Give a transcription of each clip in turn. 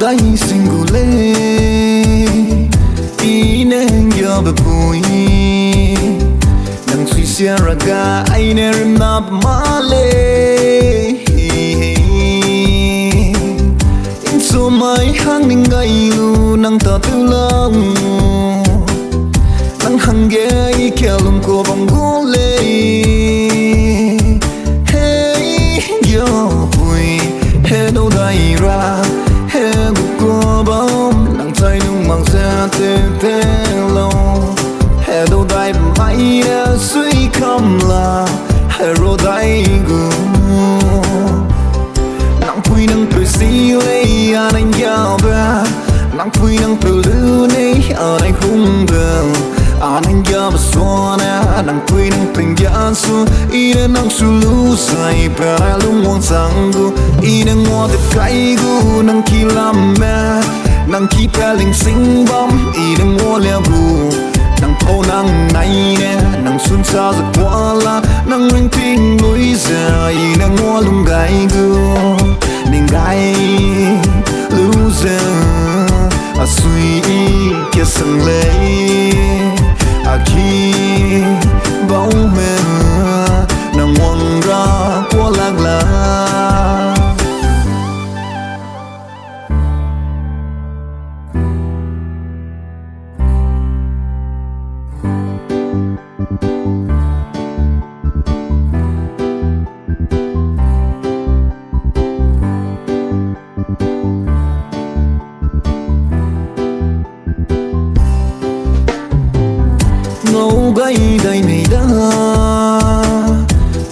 dai singule ineng ya bepui nang sui siaraga aine rimap male inso mai hang ningai lu nang tatulang nang hangge kelum ko bangole hey yo hui he no dai ra he gu ko bom nang tai nung mang sa te te lo he do dai mai na sui kam la he ro dai gu nang pui nang pu si le ya nang ya ba nang pui nang pu lu nei a nai hung bel anang ya basona nang pui nang pring ya su ina nang sulu sai para lung wang sangu ina ngo de kai gu nang kilam ma nang ki peling sing bom ina ngo le bu nang po nang nai ne nang sun sa za kwala nang ring ting lui za ina ngo lung gai gu ning gai loser a sweet ke sang le aquí bao mê nang wang ra qua lang la ngâu gai dai nei da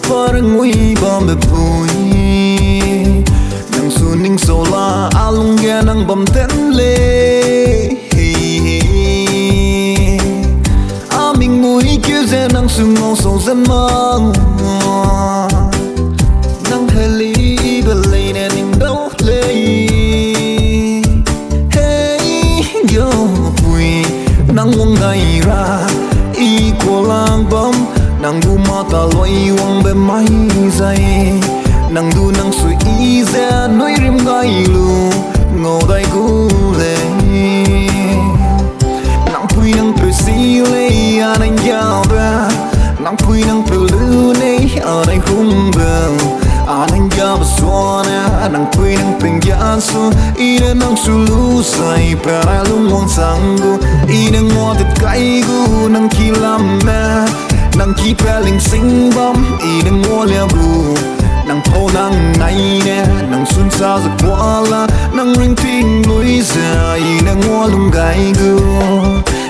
parang ui bom be pui nang suning sola alung ge nang bom ten le aming mui kêu ze nang sung ngâu so zen mang nang heli be le ne ning do le hey yo pui nang wong gai ra ko lang bom nang du mata loi wang be mai zai nang du nang sui i za noi rim gai lu ngo dai gu le nang pui nang pu si le ya nang ya ba nang pui nang pu lu nei a dai hung bel anang ya basona nang pui nang ping ya su ina nang su lu sai para lung wang sangu ina ngo de kai gu nang kilam ma nang ki peling sing bom ina ngo le bu nang po nang nai ne nang sun sa za kwala nang ring ting lui za ina ngo lung gai gu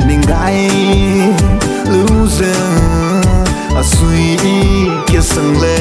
ning gai loser a sweet ke sang le